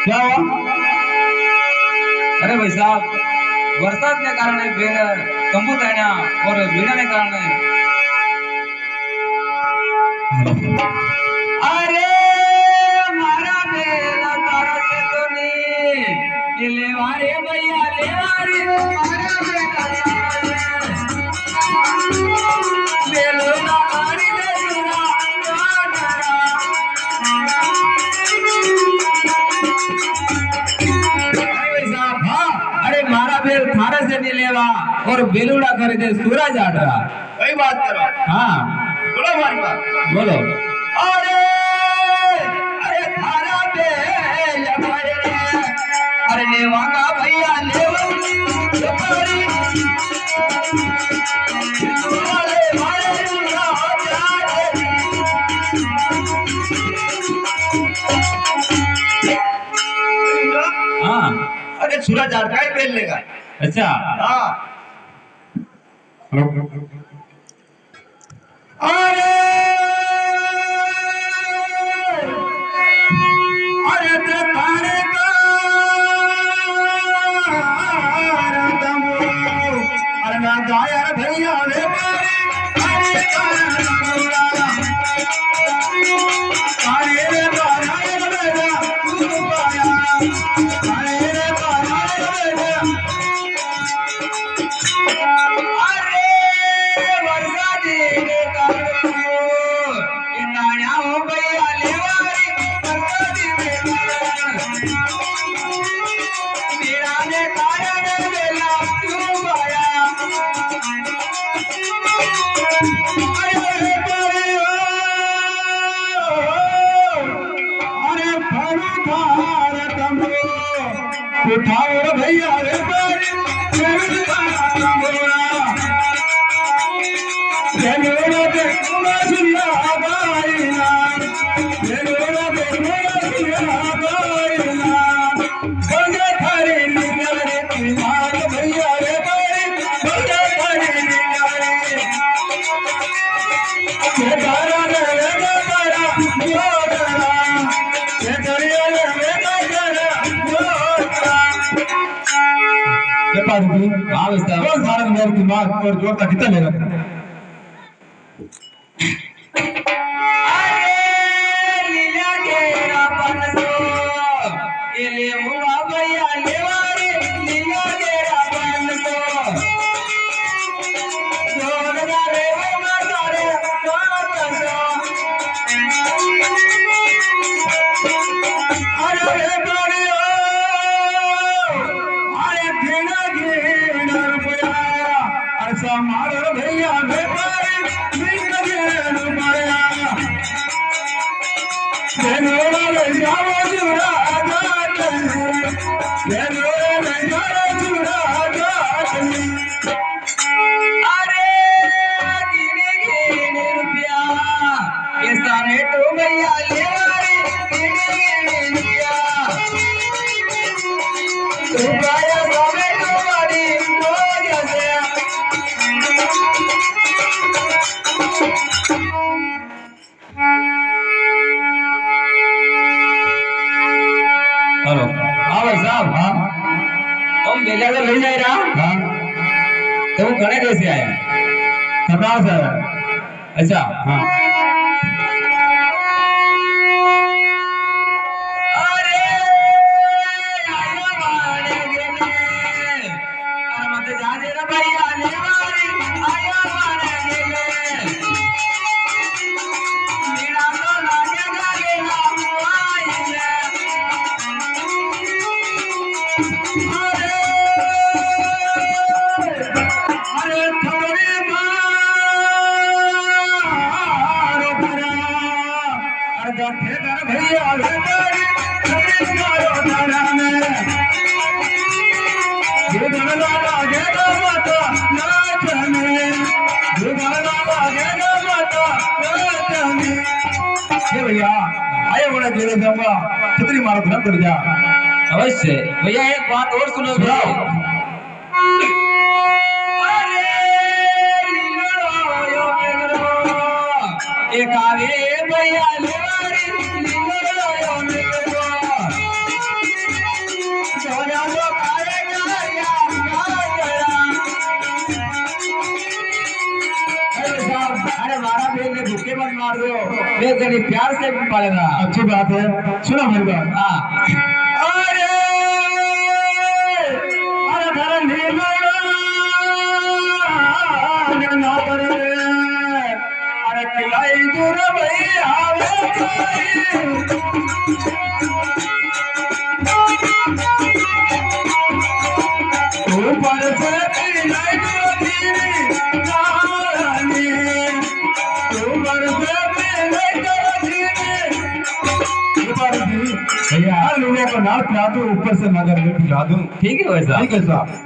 क्या हुआ? अरे भाई साहब, बरसात के कारण तंबू तैना और भीड़ा के कारण अरे मारा बेला तारा से तो नहीं ले वारे भैया ले वारे मारा बेलो ना मारी देना अरे मारा बेल थारे से नहीं लेवा और बेलुड़ा कर दे सूरज आड़ रहा। वही बात करो। हाँ बोलो हमारी बात। बोलो। अरे अरे थारा बेल अरे लेवागा भैया लेवा हाँ अरे सूरज आड़ का ही बेल लेगा। अच्छा हाँ अरे अरे ते तारे का अरे ना गाया भैया वे अरे अरे रे बारा रे तू पाया अरे रे बारा रे अरे वर्षा देने का नाया हो भैया लेवारी वर्षा देने मेरा ने कारण बेला क्यों पाया अरे फरू थार तमो उठाओ भैया रे फरू थार तमोरा जेलोरा दे सुनिया गाइना जेलोरा दे सुनिया गाइना बंगे थारे निकल रे तुम्हारे भैया रे बंगे थारे निकल रे ये तारा रे तारा जोड़ा ये दरिया रे तारा जोड़ा ये बात भी हाँ विस्तार कौन सारा मेरे दिमाग पर जोर तक कितना लेगा मारो भैया हेलो हाँ भाई साहब। हाँ तुम मेला तो ले जाए रहा। हाँ तुम घने कैसे आया? खतरा से अच्छा हाँ अरे आया वाले गेले अरे मत जा दे रे भैया ले वाली आया वाले गेले मेरा तो लागेगा गेला आइले अरे थोड़े मारो भरा अरे बैठे कर भैया थोड़े मारो भरा में दुधन लागेगा माता नाच में दुधन लागेगा माता नाच में ये भैया आए बड़ा जेले जाऊंगा कितनी मारो भरा कर जा अवश्य भैया एक बात और सुनो एक आवे भैया लेवारी मैं कभी प्यार से पालेगा। अच्छी बात है, सुना मेरी बात। हाँ अरे अरे धर नीलो ना करे अरे किलाई दूर भई आवे ऊपर से किलाई दूर धीरे नारानी ऊपर से किलाई दूर धीरे भैया लोगों को नाल पिला दो ऊपर से नगर में पिला दूं। ठीक है वैसा। ठीक है साहब।